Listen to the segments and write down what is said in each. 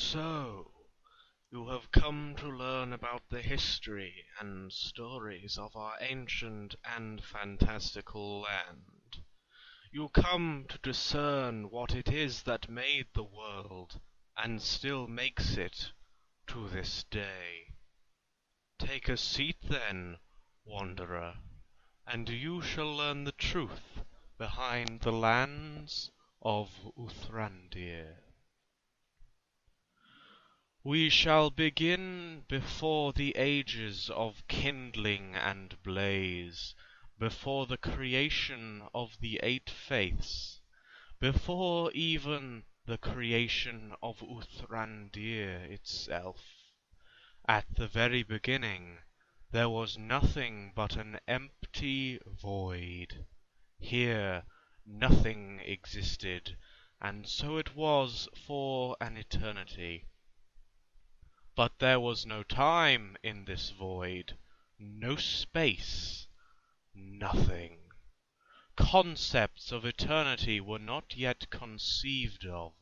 So, you have come to learn about the history and stories of our ancient and fantastical land. You come to discern what it is that made the world, and still makes it to this day. Take a seat then, wanderer, and you shall learn the truth behind the lands of Uthrandir. We shall begin before the ages of kindling and blaze, before the creation of the eight faiths, before even the creation of Uthrandir itself. At the very beginning there was nothing but an empty void. Here nothing existed, and so it was for an eternity. But there was no time in this void, no space, nothing. Concepts of eternity were not yet conceived of.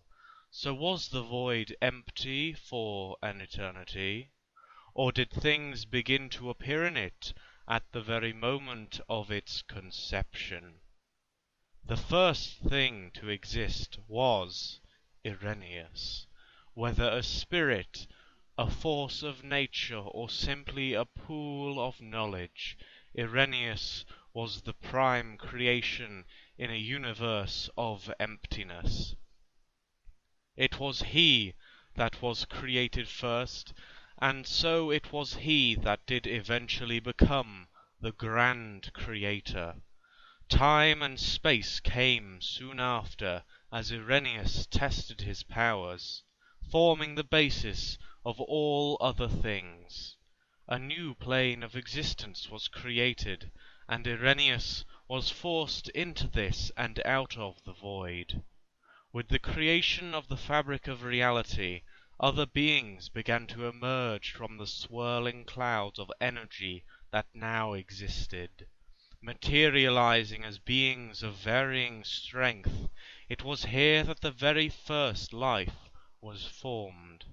So was the void empty for an eternity? Or did things begin to appear in it at the very moment of its conception? The first thing to exist was Ireneus. Whether a spirit, a force of nature, or simply a pool of knowledge, Ireneus was the prime creation in a universe of emptiness. It was he that was created first, and so it was he that did eventually become the grand creator. Time and space came soon after, as Ireneus tested his powers, forming the basis of all other things. A new plane of existence was created, and Ireneus was forced into this and out of the void. With the creation of the fabric of reality, other beings began to emerge from the swirling clouds of energy that now existed. Materializing as beings of varying strength, it was here that the very first life was formed.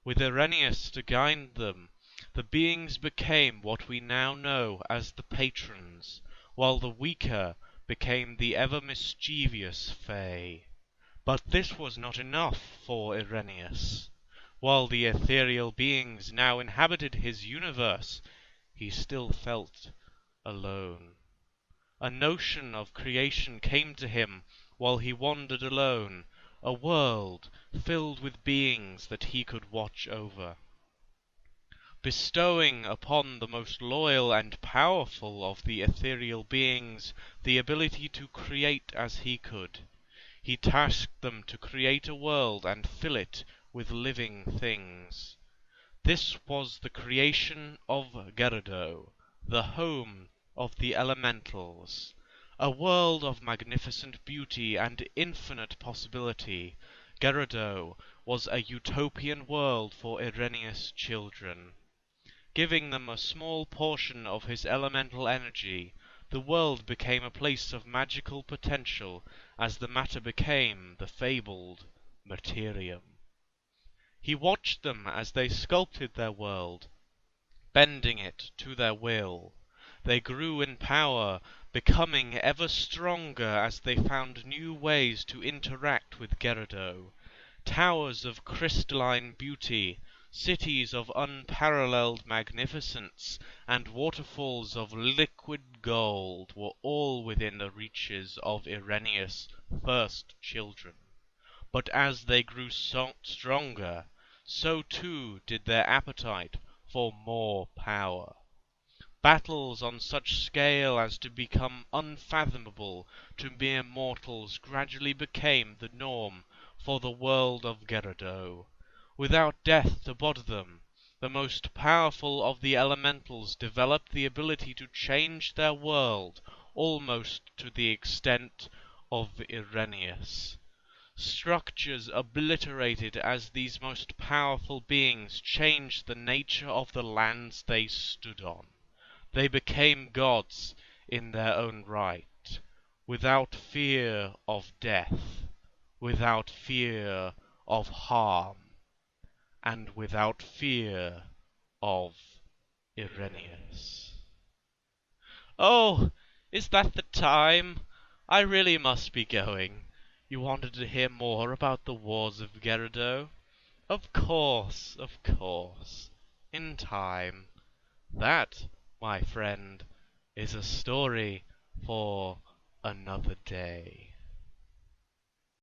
With Ireneus to guide them, the beings became what we now know as the patrons, while the weaker became the ever mischievous Fae. But this was not enough for Ireneus. While the ethereal beings now inhabited his universe, he still felt alone. A notion of creation came to him while he wandered alone, a world filled with beings that he could watch over, bestowing upon the most loyal and powerful of the ethereal beings the ability to create as he could. He tasked them to create a world and fill it with living things. This was the creation of Gerodoe, the home of the elementals. A world of magnificent beauty and infinite possibility. Gerodoe was a utopian world for Ireneus' children. Giving them a small portion of his elemental energy, the world became a place of magical potential as the matter became the fabled materium. He watched them as they sculpted their world, bending it to their will. They grew in power, becoming ever stronger as they found new ways to interact with Gerodoe. Towers of crystalline beauty, cities of unparalleled magnificence, and waterfalls of liquid gold were all within the reaches of Ireneus' first children. But as they grew stronger, so too did their appetite for more power. Battles on such scale as to become unfathomable to mere mortals gradually became the norm for the world of Gerodoe. Without death to bother them, the most powerful of the elementals developed the ability to change their world almost to the extent of Ireneus. Structures obliterated as these most powerful beings changed the nature of the lands they stood on. They became gods in their own right, without fear of death, without fear of harm. and without fear of Ireneus. "Oh, is that the time? I really must be going. You wanted to hear more about the wars of Gerodoe? Of course, of course. In time. That, my friend, is a story for another day."